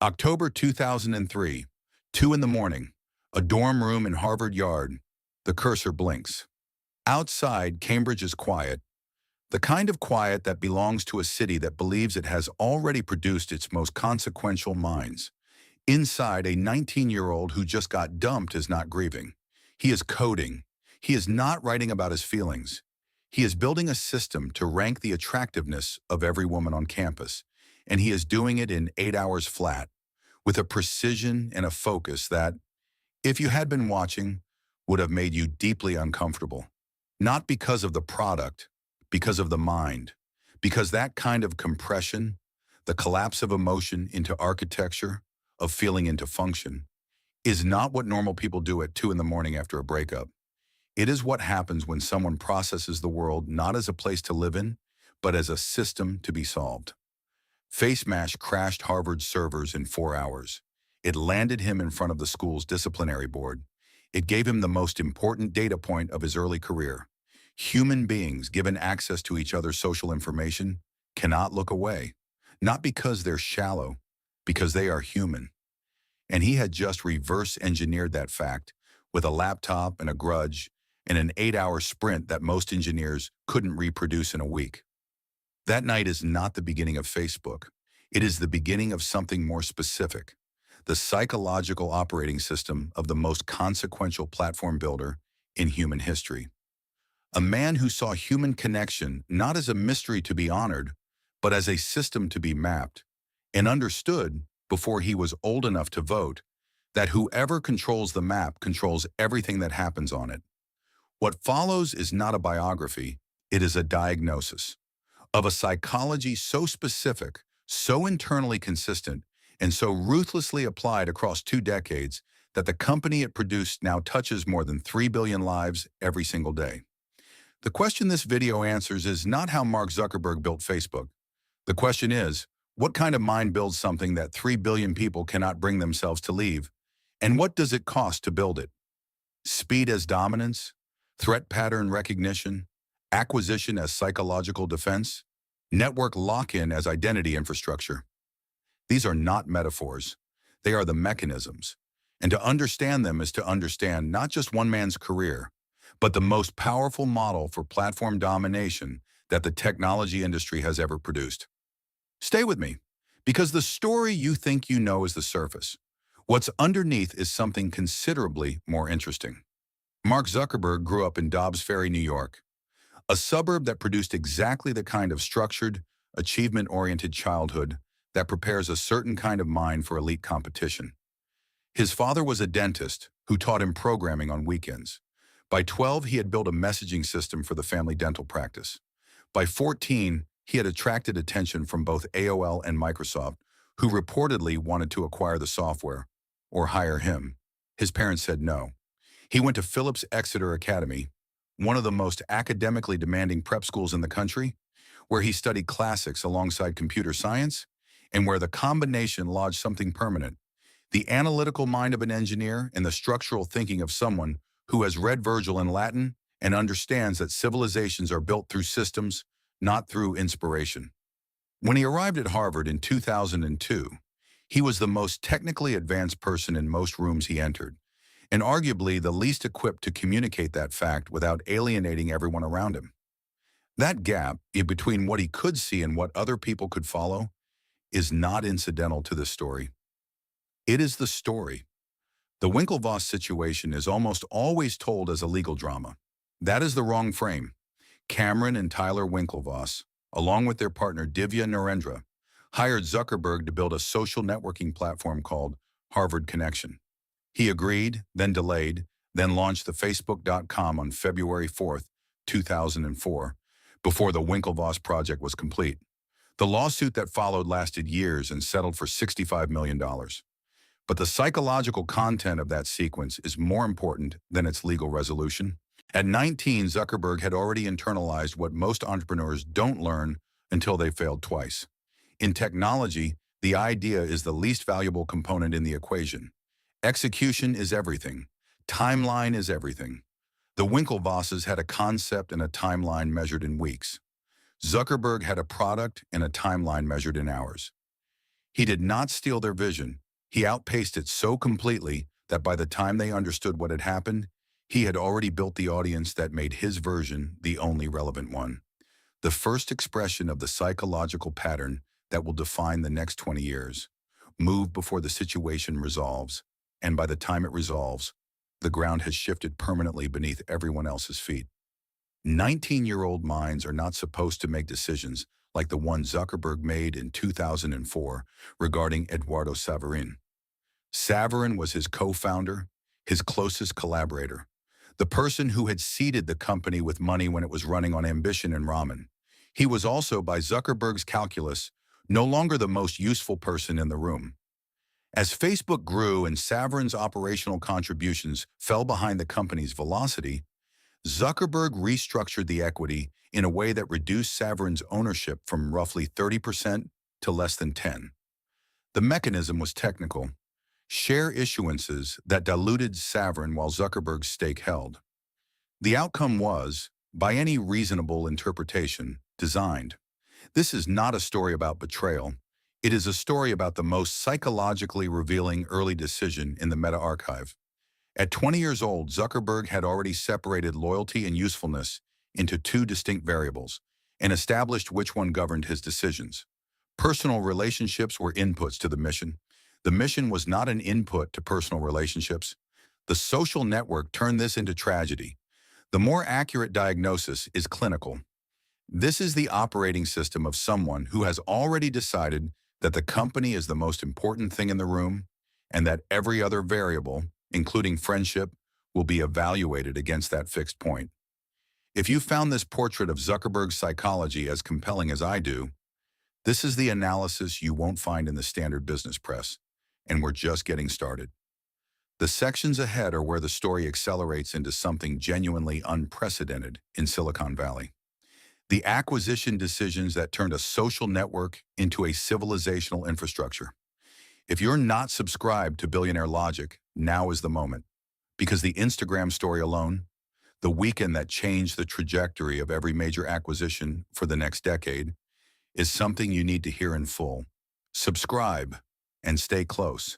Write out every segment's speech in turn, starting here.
October 2003, 2 in the morning, a dorm room in Harvard Yard. The cursor blinks. Outside, Cambridge is quiet, the kind of quiet that belongs to a city that believes it has already produced its most consequential minds. Inside, a 19-year-old who just got dumped is not grieving. He is coding. He is not writing about his feelings. He is building a system to rank the attractiveness of every woman on campus, and he is doing it in 8 hours flat, with a precision and a focus that, if you had been watching, would have made you deeply uncomfortable. Not because of the product, because of the mind. Because that kind of compression, the collapse of emotion into architecture, of feeling into function, is not what normal people do at 2 in the morning after a breakup. It is what happens when someone processes the world not as a place to live in, but as a system to be solved. FaceMash crashed Harvard's servers in 4 hours. It landed him in front of the school's disciplinary board. It gave him the most important data point of his early career. Human beings, given access to each other's social information, cannot look away. Not because they're shallow, because they are human. And he had just reverse engineered that fact with a laptop and a grudge and an 8-hour sprint that most engineers couldn't reproduce in a week. That night is not the beginning of Facebook. It is the beginning of something more specific, the psychological operating system of the most consequential platform builder in human history. A man who saw human connection not as a mystery to be honored, but as a system to be mapped, and understood, before he was old enough to vote, that whoever controls the map controls everything that happens on it. What follows is not a biography, it is a diagnosis of a psychology so specific, so internally consistent, and so ruthlessly applied across 2 decades that the company it produced now touches more than 3 billion lives every single day. The question this video answers is not how Mark Zuckerberg built Facebook. The question is, what kind of mind builds something that 3 billion people cannot bring themselves to leave? And what does it cost to build it? Speed as dominance? Threat pattern recognition? Acquisition as psychological defense? Network lock-in as identity infrastructure? These are not metaphors. They are the mechanisms. And to understand them is to understand not just one man's career, but the most powerful model for platform domination that the technology industry has ever produced. Stay with me, because the story you think you know is the surface. What's underneath is something considerably more interesting. Mark Zuckerberg grew up in Dobbs Ferry, New York, a suburb that produced exactly the kind of structured, achievement-oriented childhood that prepares a certain kind of mind for elite competition. His father was a dentist who taught him programming on weekends. By 12, he had built a messaging system for the family dental practice. By 14, he had attracted attention from both AOL and Microsoft, who reportedly wanted to acquire the software or hire him. His parents said no. He went to Phillips Exeter Academy, one of the most academically demanding prep schools in the country, where he studied classics alongside computer science, and where the combination lodged something permanent: the analytical mind of an engineer and the structural thinking of someone who has read Virgil in Latin and understands that civilizations are built through systems, not through inspiration. When he arrived at Harvard in 2002, he was the most technically advanced person in most rooms he entered, and arguably the least equipped to communicate that fact without alienating everyone around him. That gap in between what he could see and what other people could follow is not incidental to this story. It is the story. The Winklevoss situation is almost always told as a legal drama. That is the wrong frame. Cameron and Tyler Winklevoss, along with their partner Divya Narendra, hired Zuckerberg to build a social networking platform called Harvard Connection. He agreed, then delayed, then launched the Facebook.com on February 4, 2004, before the Winklevoss project was complete. The lawsuit that followed lasted years and settled for $65 million. But the psychological content of that sequence is more important than its legal resolution. At 19, Zuckerberg had already internalized what most entrepreneurs don't learn until they failed twice. In technology, the idea is the least valuable component in the equation. Execution is everything. Timeline is everything. The Winklevosses had a concept and a timeline measured in weeks. Zuckerberg had a product and a timeline measured in hours. He did not steal their vision. He outpaced it so completely that by the time they understood what had happened, he had already built the audience that made his version the only relevant one. The first expression of the psychological pattern that will define the next 20 years. Move before the situation resolves, and by the time it resolves, the ground has shifted permanently beneath everyone else's feet. 19-year-old minds are not supposed to make decisions like the one Zuckerberg made in 2004 regarding Eduardo Saverin. Saverin was his co-founder, his closest collaborator, the person who had seeded the company with money when it was running on ambition and ramen. He was also, by Zuckerberg's calculus, no longer the most useful person in the room. As Facebook grew and Saverin's operational contributions fell behind the company's velocity, Zuckerberg restructured the equity in a way that reduced Saverin's ownership from roughly 30% to less than 10%. The mechanism was technical. Share issuances that diluted Saverin while Zuckerberg's stake held. The outcome was, by any reasonable interpretation, designed. This is not a story about betrayal. It is a story about the most psychologically revealing early decision in the Meta archive. At 20 years old, Zuckerberg had already separated loyalty and usefulness into two distinct variables and established which one governed his decisions. Personal relationships were inputs to the mission. The mission was not an input to personal relationships. The social network turned this into tragedy. The more accurate diagnosis is clinical. This is the operating system of someone who has already decided that the company is the most important thing in the room and that every other variable, including friendship, will be evaluated against that fixed point. If you found this portrait of Zuckerberg's psychology as compelling as I do, this is the analysis you won't find in the standard business press, and we're just getting started. The sections ahead are where the story accelerates into something genuinely unprecedented in Silicon Valley. The acquisition decisions that turned a social network into a civilizational infrastructure. If you're not subscribed to Billionaire Logic, now is the moment. Because the Instagram story alone, the weekend that changed the trajectory of every major acquisition for the next decade, is something you need to hear in full. Subscribe and stay close.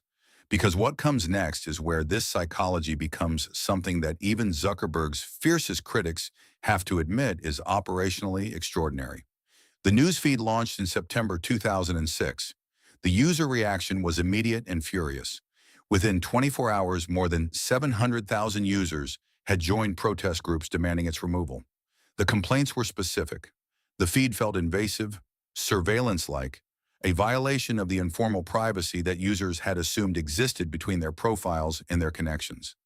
Because what comes next is where this psychology becomes something that even Zuckerberg's fiercest critics have to admit is operationally extraordinary. The newsfeed launched in September 2006. The user reaction was immediate and furious. Within 24 hours, more than 700,000 users had joined protest groups demanding its removal. The complaints were specific. The feed felt invasive, surveillance-like, a violation of the informal privacy that users had assumed existed between their profiles and their connections.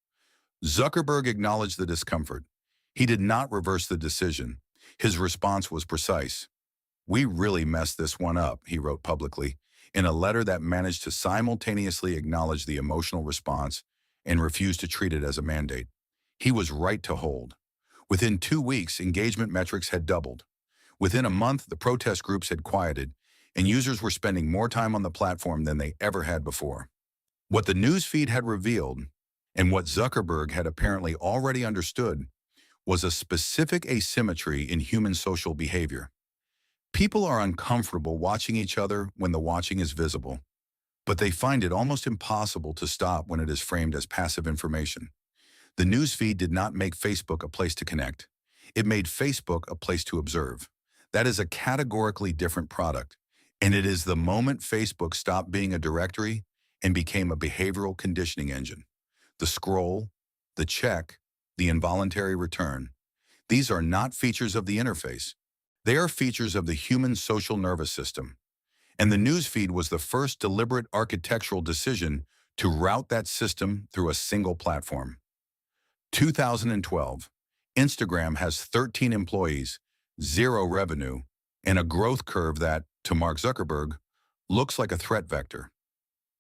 Zuckerberg acknowledged the discomfort. He did not reverse the decision. His response was precise. "We really messed this one up," he wrote publicly, in a letter that managed to simultaneously acknowledge the emotional response and refuse to treat it as a mandate. He was right to hold. Within 2 weeks, engagement metrics had doubled. Within a month, the protest groups had quieted, and users were spending more time on the platform than they ever had before. What the newsfeed had revealed, and what Zuckerberg had apparently already understood, was a specific asymmetry in human social behavior. People are uncomfortable watching each other when the watching is visible, but they find it almost impossible to stop when it is framed as passive information. The newsfeed did not make Facebook a place to connect. It made Facebook a place to observe. That is a categorically different product. And it is the moment Facebook stopped being a directory and became a behavioral conditioning engine. The scroll, the check, the involuntary return. These are not features of the interface. They are features of the human social nervous system. And the newsfeed was the first deliberate architectural decision to route that system through a single platform. 2012, Instagram has 13 employees, 0 revenue, and a growth curve that, to Mark Zuckerberg, looks like a threat vector.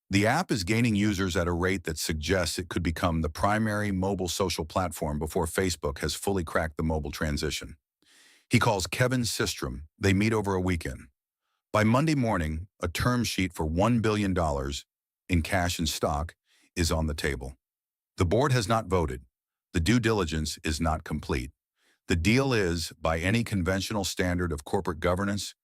The app is gaining users at a rate that suggests it could become the primary mobile social platform before Facebook has fully cracked the mobile transition. He calls Kevin Systrom. They meet over a weekend. By Monday morning, a term sheet for $1 billion in cash and stock is on the table. The board has not voted. The due diligence is not complete. The deal is, by any conventional standard of corporate governance,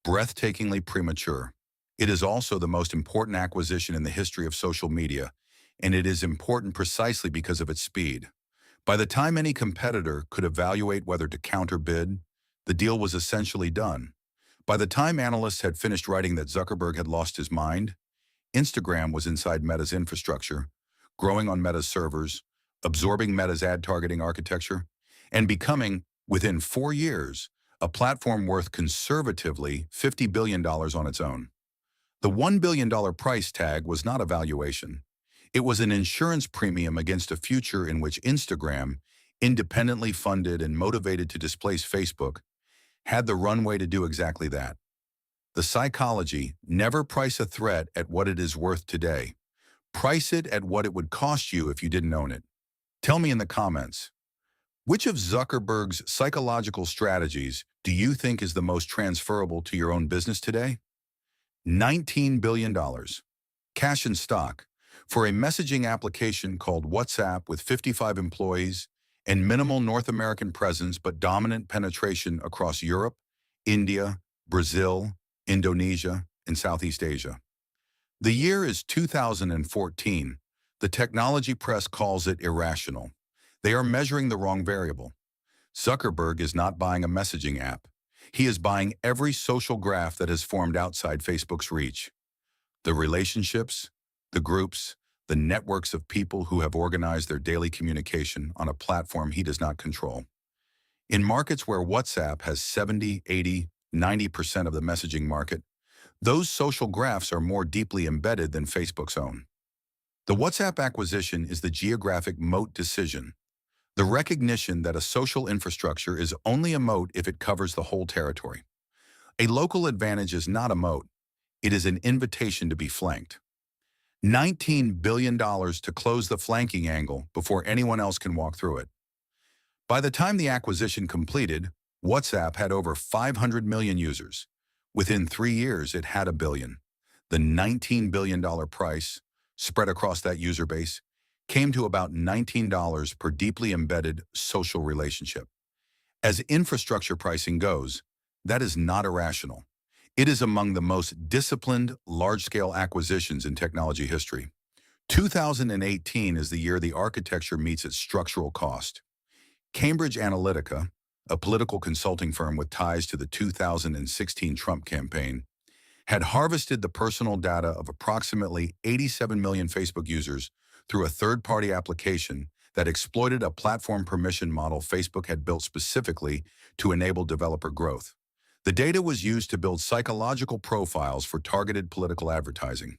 breathtakingly premature. It is also the most important acquisition in the history of social media, and it is important precisely because of its speed. By the time any competitor could evaluate whether to counterbid, the deal was essentially done. By the time analysts had finished writing that Zuckerberg had lost his mind, Instagram was inside Meta's infrastructure, growing on Meta's servers, absorbing Meta's ad targeting architecture, and becoming, within 4 years, a platform worth conservatively $50 billion on its own. The $1 billion price tag was not a valuation. It was an insurance premium against a future in which Instagram, independently funded and motivated to displace Facebook, had the runway to do exactly that. The psychology: never price a threat at what it is worth today. Price it at what it would cost you if you didn't own it. Tell me in the comments, which of Zuckerberg's psychological strategies do you think is the most transferable to your own business today? $19 billion. Cash in stock. For a messaging application called WhatsApp with 55 employees and minimal North American presence but dominant penetration across Europe, India, Brazil, Indonesia, and Southeast Asia. The year is 2014. The technology press calls it irrational. They are measuring the wrong variable. Zuckerberg is not buying a messaging app. He is buying every social graph that has formed outside Facebook's reach. The relationships, the groups, the networks of people who have organized their daily communication on a platform he does not control. In markets where WhatsApp has 70, 80, 90% of the messaging market, those social graphs are more deeply embedded than Facebook's own. The WhatsApp acquisition is the geographic moat decision, the recognition that a social infrastructure is only a moat if it covers the whole territory. A local advantage is not a moat. It is an invitation to be flanked. $19 billion to close the flanking angle before anyone else can walk through it. By the time the acquisition completed, WhatsApp had over 500 million users. Within 3 years, it had a billion. The $19 billion price, spread across that user base, came to about $19 per deeply embedded social relationship. As infrastructure pricing goes, that is not irrational. It is among the most disciplined, large-scale acquisitions in technology history. 2018 is the year the architecture meets its structural cost. Cambridge Analytica, a political consulting firm with ties to the 2016 Trump campaign, had harvested the personal data of approximately 87 million Facebook users through a third-party application that exploited a platform permission model Facebook had built specifically to enable developer growth. The data was used to build psychological profiles for targeted political advertising.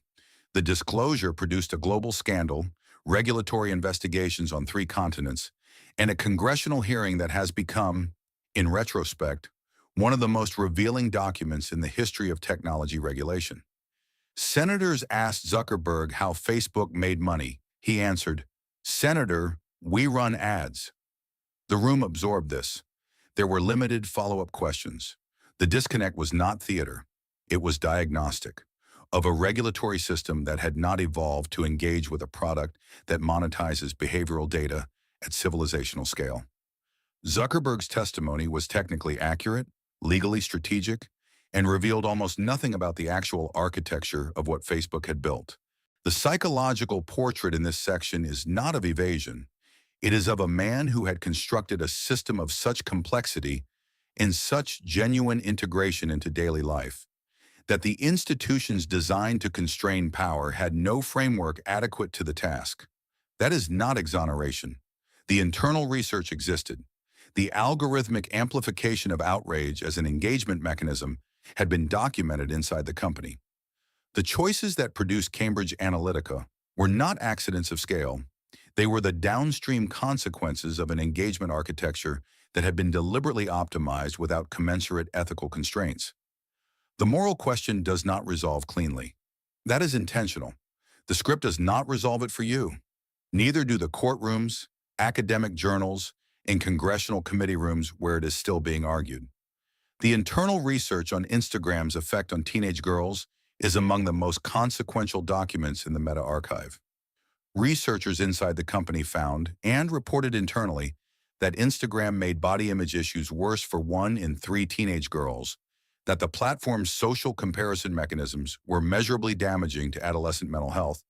The disclosure produced a global scandal, regulatory investigations on 3 continents, and a congressional hearing that has become, in retrospect, one of the most revealing documents in the history of technology regulation. Senators asked Zuckerberg how Facebook made money. He answered, "Senator, we run ads." The room absorbed this. There were limited follow-up questions. The disconnect was not theater. It was diagnostic of a regulatory system that had not evolved to engage with a product that monetizes behavioral data at civilizational scale. Zuckerberg's testimony was technically accurate, legally strategic, and revealed almost nothing about the actual architecture of what Facebook had built. The psychological portrait in this section is not of evasion. It is of a man who had constructed a system of such complexity and such genuine integration into daily life that the institutions designed to constrain power had no framework adequate to the task. That is not exoneration. The internal research existed. The algorithmic amplification of outrage as an engagement mechanism had been documented inside the company. The choices that produced Cambridge Analytica were not accidents of scale. They were the downstream consequences of an engagement architecture that had been deliberately optimized without commensurate ethical constraints. The moral question does not resolve cleanly. That is intentional. The script does not resolve it for you. Neither do the courtrooms, academic journals, and congressional committee rooms where it is still being argued. The internal research on Instagram's effect on teenage girls is among the most consequential documents in the Meta archive. Researchers inside the company found, and reported internally, that Instagram made body image issues worse for 1 in 3 teenage girls that the platform's social comparison mechanisms were measurably damaging to adolescent mental health,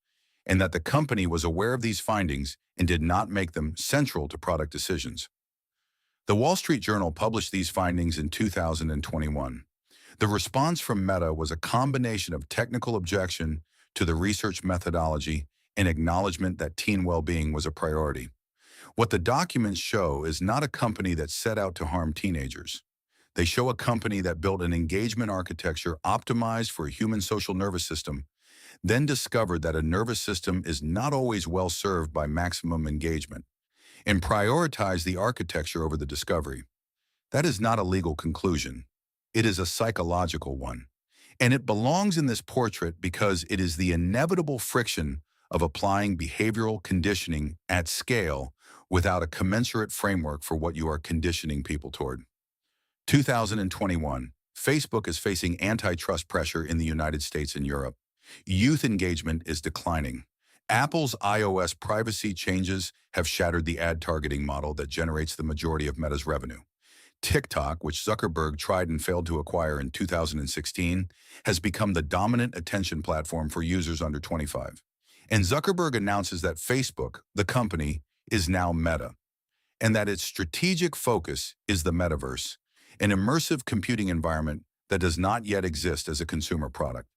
and that the company was aware of these findings and did not make them central to product decisions. The Wall Street Journal published these findings in 2021. The response from Meta was a combination of technical objection to the research methodology and acknowledgement that teen well-being was a priority. What the documents show is not a company that set out to harm teenagers. They show a company that built an engagement architecture optimized for a human social nervous system, then discovered that a nervous system is not always well served by maximum engagement, and prioritized the architecture over the discovery. That is not a legal conclusion. It is a psychological one. And it belongs in this portrait because it is the inevitable friction of applying behavioral conditioning at scale without a commensurate framework for what you are conditioning people toward. 2021, Facebook is facing antitrust pressure in the United States and Europe. Youth engagement is declining. Apple's iOS privacy changes have shattered the ad targeting model that generates the majority of Meta's revenue. TikTok, which Zuckerberg tried and failed to acquire in 2016, has become the dominant attention platform for users under 25. And Zuckerberg announces that Facebook, the company, is now Meta, and that its strategic focus is the metaverse, an immersive computing environment that does not yet exist as a consumer product.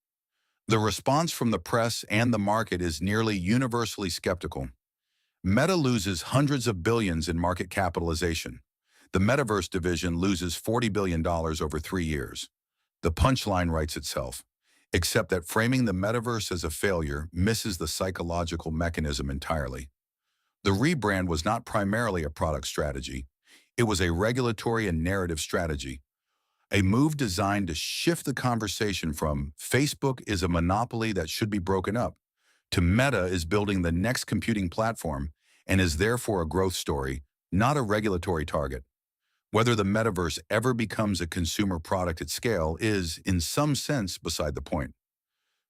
The response from the press and the market is nearly universally skeptical. Meta loses hundreds of billions in market capitalization. The metaverse division loses $40 billion over 3 years. The punchline writes itself, except that framing the metaverse as a failure misses the psychological mechanism entirely. The rebrand was not primarily a product strategy. It was a regulatory and narrative strategy, a move designed to shift the conversation from Facebook is a monopoly that should be broken up to Meta is building the next computing platform and is therefore a growth story, not a regulatory target. Whether the metaverse ever becomes a consumer product at scale is, in some sense, beside the point.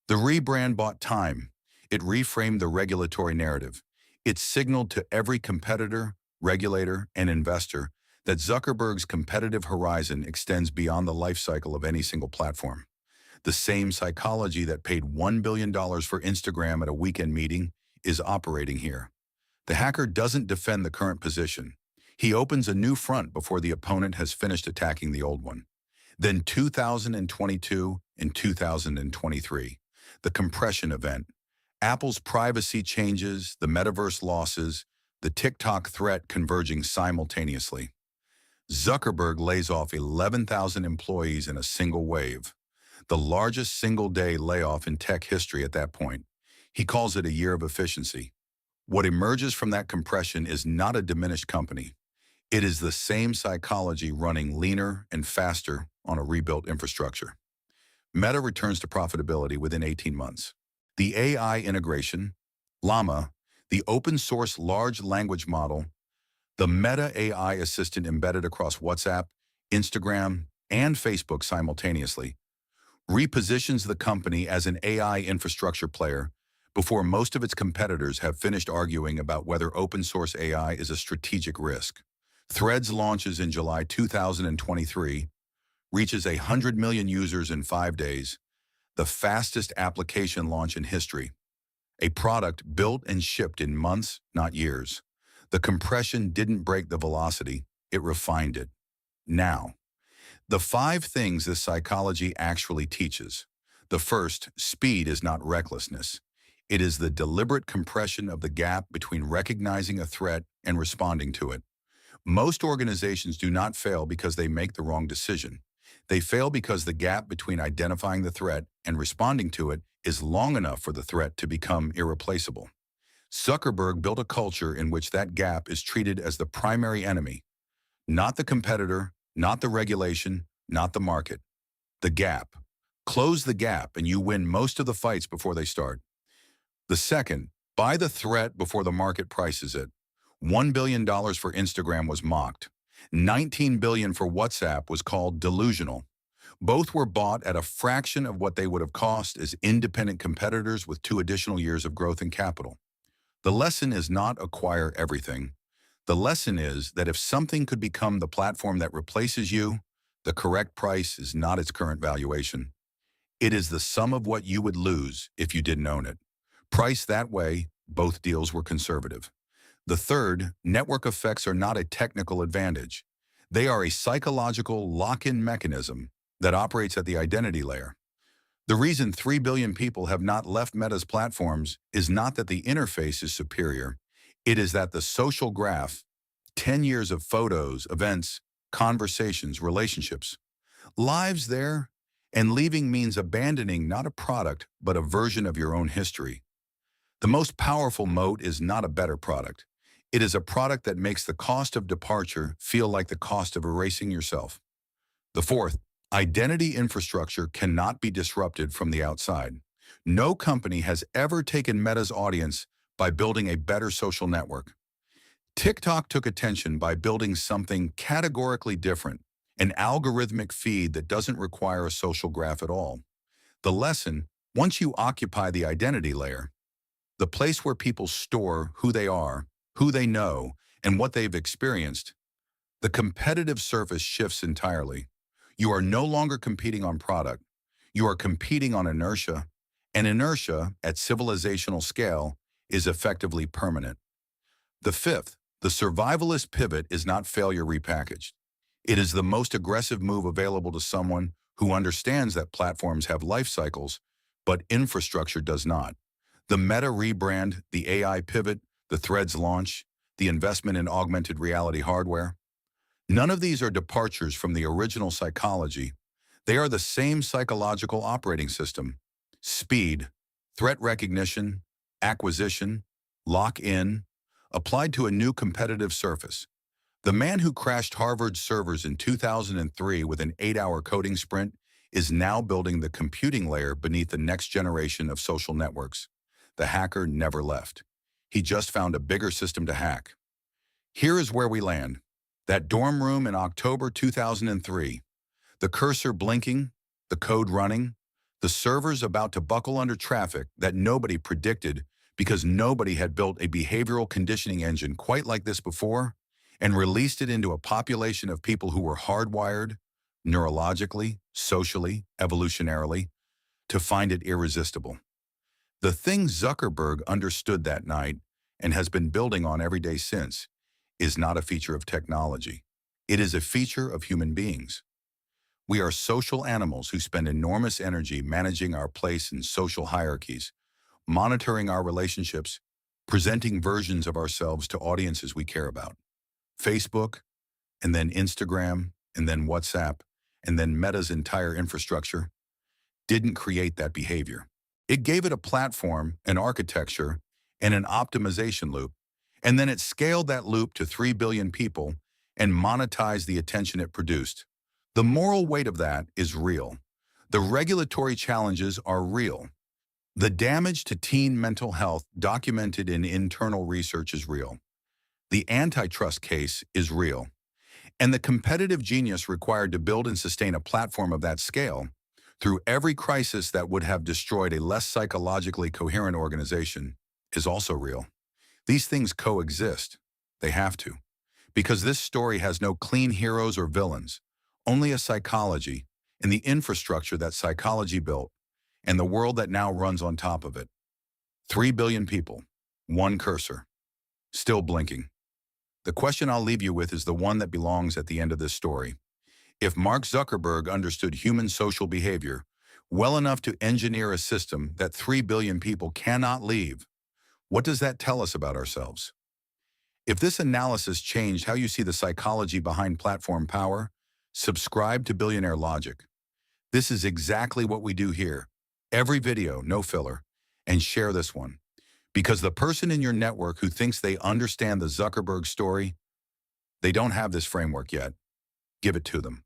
The rebrand bought time. It reframed the regulatory narrative. It signaled to every competitor, regulator, and investor that Zuckerberg's competitive horizon extends beyond the life cycle of any single platform. The same psychology that paid $1 billion for Instagram at a weekend meeting is operating here. The hacker doesn't defend the current position. He opens a new front before the opponent has finished attacking the old one. Then 2022 and 2023, the compression event, Apple's privacy changes, the metaverse losses, the TikTok threat converging simultaneously. Zuckerberg lays off 11,000 employees in a single wave, the largest single-day layoff in tech history at that point. He calls it a year of efficiency. What emerges from that compression is not a diminished company. It is the same psychology running leaner and faster on a rebuilt infrastructure. Meta returns to profitability within 18 months. The AI integration, Llama, the open-source large language model, the Meta AI assistant embedded across WhatsApp, Instagram, and Facebook simultaneously, repositions the company as an AI infrastructure player before most of its competitors have finished arguing about whether open-source AI is a strategic risk. Threads launches in July 2023, reaches 100 million users in 5 days, the fastest application launch in history. A product built and shipped in months, not years. The compression didn't break the velocity, it refined it. Now, the 5 things this psychology actually teaches. The first, speed is not recklessness. It is the deliberate compression of the gap between recognizing a threat and responding to it. Most organizations do not fail because they make the wrong decision. They fail because the gap between identifying the threat and responding to it is long enough for the threat to become irreplaceable. Zuckerberg built a culture in which that gap is treated as the primary enemy, not the competitor, not the regulation, not the market. The gap. Close the gap and you win most of the fights before they start. The second, buy the threat before the market prices it. $1 billion for Instagram was mocked. $19 billion for WhatsApp was called delusional. Both were bought at a fraction of what they would have cost as independent competitors with 2 additional years of growth and capital. The lesson is not acquire everything. The lesson is that if something could become the platform that replaces you, The correct price is not its current valuation. It is the sum of what you would lose if you didn't own it. Priced that way, both deals were conservative. The third, network effects are not a technical advantage. They are a psychological lock-in mechanism that operates at the identity layer. The reason 3 billion people have not left Meta's platforms is not that the interface is superior. It is that the social graph, 10 years of photos, events, conversations, relationships, lives there, and leaving means abandoning not a product, but a version of your own history. The most powerful moat is not a better product. It is a product that makes the cost of departure feel like the cost of erasing yourself. The fourth, identity infrastructure cannot be disrupted from the outside. No company has ever taken Meta's audience by building a better social network. TikTok took attention by building something categorically different, an algorithmic feed that doesn't require a social graph at all. The lesson, once you occupy the identity layer, the place where people store who they are, who they know, and what they've experienced, the competitive surface shifts entirely. You are no longer competing on product. You are competing on inertia, and inertia, at civilizational scale, is effectively permanent. The fifth, the survivalist pivot is not failure repackaged. It is the most aggressive move available to someone who understands that platforms have life cycles, but infrastructure does not. The Meta rebrand, the AI pivot, the Threads launch, the investment in augmented reality hardware. None of these are departures from the original psychology. They are the same psychological operating system. Speed, threat recognition, acquisition, lock-in, applied to a new competitive surface. The man who crashed Harvard's servers in 2003 with an 8-hour coding sprint is now building the computing layer beneath the next generation of social networks. The hacker never left. He just found a bigger system to hack. Here is where we land. That dorm room in October 2003. The cursor blinking, the code running, the servers about to buckle under traffic that nobody predicted because nobody had built a behavioral conditioning engine quite like this before and released it into a population of people who were hardwired, neurologically, socially, evolutionarily, to find it irresistible. The thing Zuckerberg understood that night and has been building on every day since is not a feature of technology. It is a feature of human beings. We are social animals who spend enormous energy managing our place in social hierarchies, monitoring our relationships, presenting versions of ourselves to audiences we care about. Facebook, and then Instagram, and then WhatsApp, and then Meta's entire infrastructure didn't create that behavior. It gave it a platform, an architecture, and an optimization loop, and then it scaled that loop to 3 billion people and monetized the attention it produced. The moral weight of that is real. The regulatory challenges are real. The damage to teen mental health documented in internal research is real. The antitrust case is real. And the competitive genius required to build and sustain a platform of that scale through every crisis that would have destroyed a less psychologically coherent organization is also real. These things coexist. They have to. Because this story has no clean heroes or villains, only a psychology and the infrastructure that psychology built and the world that now runs on top of it. 3 billion people, one cursor, still blinking. The question I'll leave you with is the one that belongs at the end of this story. If Mark Zuckerberg understood human social behavior well enough to engineer a system that 3 billion people cannot leave, what does that tell us about ourselves? If this analysis changed how you see the psychology behind platform power, subscribe to Billionaire Logic. This is exactly what we do here. Every video, no filler, and share this one. Because the person in your network who thinks they understand the Zuckerberg story, they don't have this framework yet. Give it to them.